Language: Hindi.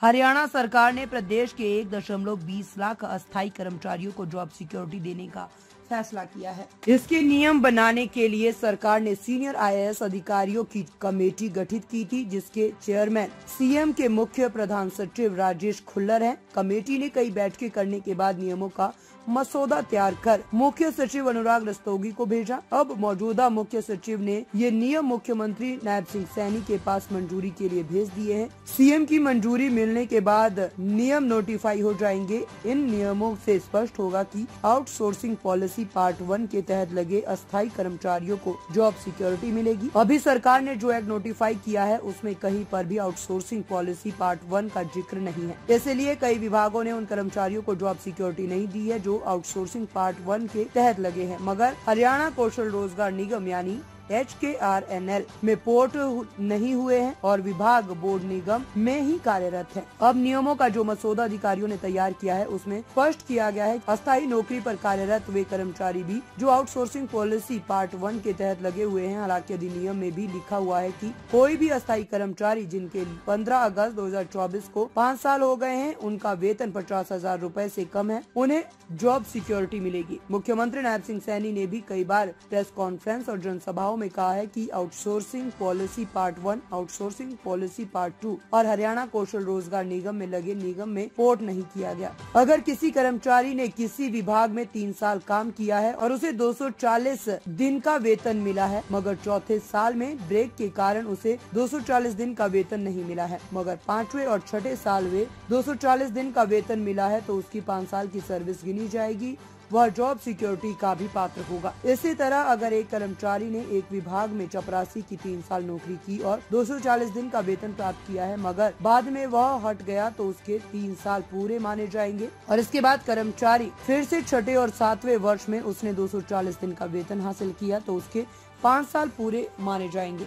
हरियाणा सरकार ने प्रदेश के 1.20 लाख अस्थायी कर्मचारियों को जॉब सिक्योरिटी देने का फैसला किया है। इसके नियम बनाने के लिए सरकार ने सीनियर IAS अधिकारियों की कमेटी गठित की थी, जिसके चेयरमैन CM के मुख्य प्रधान सचिव राजेश खुल्लर हैं। कमेटी ने कई बैठकें करने के बाद नियमों का मसौदा तैयार कर मुख्य सचिव अनुराग रस्तोगी को भेजा। अब मौजूदा मुख्य सचिव ने ये नियम मुख्यमंत्री नायब सिंह सैनी के पास मंजूरी के लिए भेज दिए हैं। CM की मंजूरी मिलने के बाद नियम नोटिफाई हो जाएंगे। इन नियमों से स्पष्ट होगा कि आउटसोर्सिंग पॉलिसी पार्ट 1 के तहत लगे अस्थायी कर्मचारियों को जॉब सिक्योरिटी मिलेगी। अभी सरकार ने जो एक्ट नोटिफाई किया है उसमें कहीं पर भी आउटसोर्सिंग पॉलिसी पार्ट 1 का जिक्र नहीं है। इसलिए कई विभागों ने उन कर्मचारियों को जॉब सिक्योरिटी नहीं दी है जो आउटसोर्सिंग पार्ट 1 के तहत लगे हैं, मगर हरियाणा कौशल रोजगार निगम यानी HKRNL में पोर्ट नहीं हुए हैं और विभाग बोर्ड निगम में ही कार्यरत है। अब नियमों का जो मसौदा अधिकारियों ने तैयार किया है उसमें स्पष्ट किया गया है अस्थायी नौकरी पर कार्यरत वे कर्मचारी भी जो आउटसोर्सिंग पॉलिसी पार्ट 1 के तहत लगे हुए हैं। हालांकि अधिनियम में भी लिखा हुआ है कि कोई भी अस्थायी कर्मचारी जिनके 15 अगस्त 2024 को 5 साल हो गए हैं, उनका वेतन 50,000 रूपए से कम है, उन्हें जॉब सिक्योरिटी मिलेगी। मुख्यमंत्री नायब सिंह सैनी ने भी कई बार प्रेस कॉन्फ्रेंस और जनसभाओं में कहा है कि outsourcing policy part 1, outsourcing policy part 2 और हरियाणा कौशल रोजगार निगम में लगे निगम में पोर्ट नहीं किया गया। अगर किसी कर्मचारी ने किसी विभाग में 3 साल काम किया है और उसे 240 दिन का वेतन मिला है, मगर चौथे साल में ब्रेक के कारण उसे 240 दिन का वेतन नहीं मिला है, मगर 5वें और 6ठे साल में 240 दिन का वेतन मिला है, तो उसकी 5 साल की सर्विस गिनी जाएगी, वह जॉब सिक्योरिटी का भी पात्र होगा। इसी तरह अगर एक कर्मचारी ने एक विभाग में चपरासी की 3 साल नौकरी की और 240 दिन का वेतन प्राप्त किया है, मगर बाद में वह हट गया, तो उसके 3 साल पूरे माने जाएंगे। और इसके बाद कर्मचारी फिर से 6ठे और 7वें वर्ष में उसने 240 दिन का वेतन हासिल किया, तो उसके 5 साल पूरे माने जाएंगे।